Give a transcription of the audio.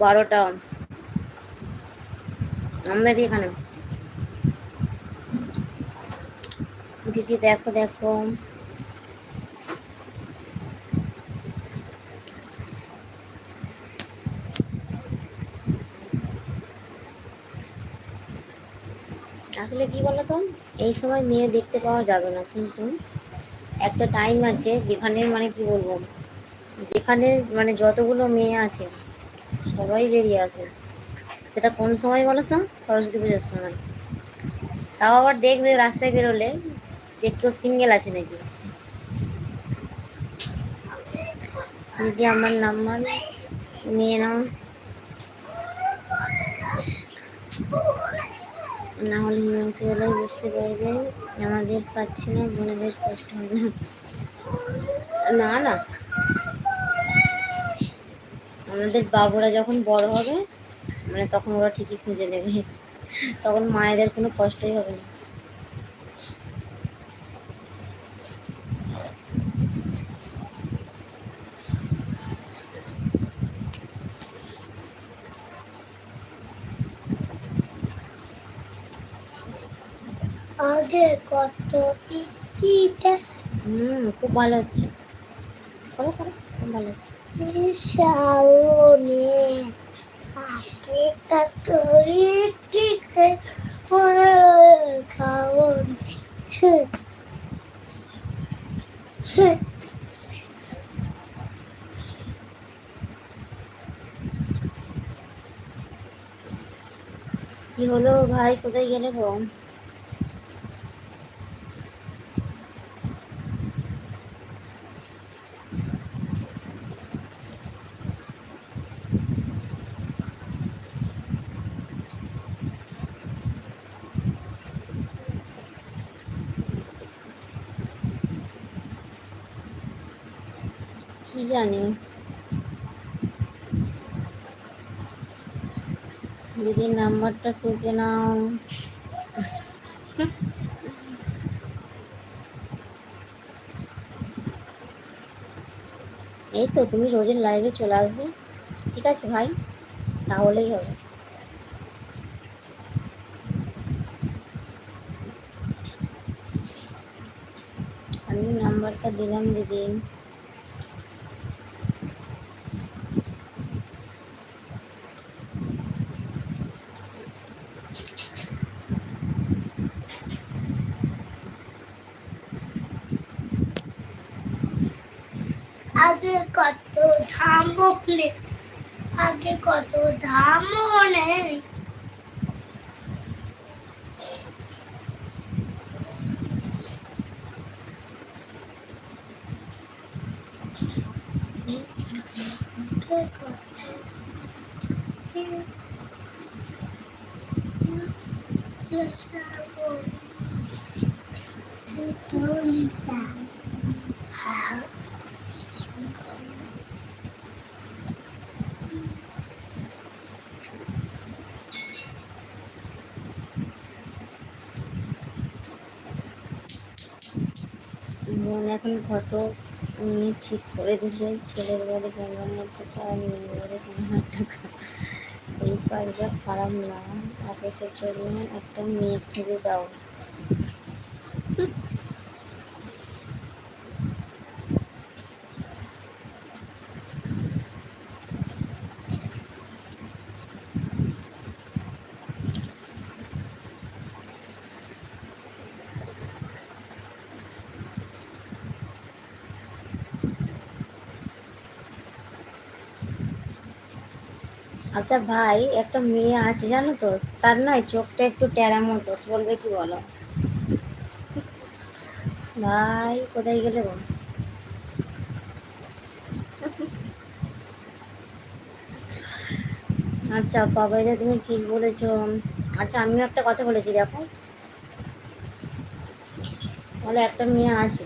12টা আমাদের এখানে। দিদি দেখো দেখো, আসলে কি বলতো, এই সময় মেয়ে দেখতে পাওয়া যাবে না, কিন্তু একটা টাইম আছে যেখানে মানে কি বলবো, যেখানে মানে যতগুলো মেয়ে আছে সবাই বেরিয়ে আসে। সেটা কোন সময় বলো তো? সরস্বতী পুজোর সময়। তাও আবার দেখবে রাস্তায় বেরোলে যে কেউ সিঙ্গেল আছে নাকি। দিদি আমার নাম্বার নিয়ে নাও, না হলে হিমাংশু বেলায় বুঝতে পারবে আমাদের পাচ্ছি না, বোনেদের কষ্ট হবে না। না না, আমাদের বাবুরা যখন বড় হবে মানে তখন ওরা ঠিকই খুঁজে নেবে, তখন মায়েদের কোনো কষ্টই হবে না। আগে কত বৃষ্টিটা, খুব ভালো হচ্ছে, করো করো, খুব ভালো হচ্ছে। শ্রাবণে আগে কত বৃষ্টিতে খাওন। কি হলো ভাই, কোথায় গেলে গো? কি জানি। দিদির নাম্বারটা টুকে নাও। এই তো তুমি রোজের লাইভে চলে আসবে, ঠিক আছে ভাই, তাহলেই হবে। আমি নাম্বারটা দিলাম দিদি। আগে কত ধাম বকলে, আগে কত ধাম নেই। বোন এখন ফটো ঠিক করে দিলে, ছেলের বাড়ি 15,000 টাকা আর মেয়ের বাড়ি 15,000 টাকা। এই কাজটা খারাপ না, অফিসের জন্য একটা মেয়ে খুঁজে দাও। আচ্ছা ভাই, একটা মেয়ে আছে জানো তো, তার নয় চোখটা একটু টেরা মতো, বলবে কি বলো? ভাই কোথায় গেলে গো? আচ্ছা বাবাইদা, তুমি ঠিক বলেছো। আচ্ছা আমিও একটা কথা বলেছি, দেখো, বলে একটা মেয়ে আছে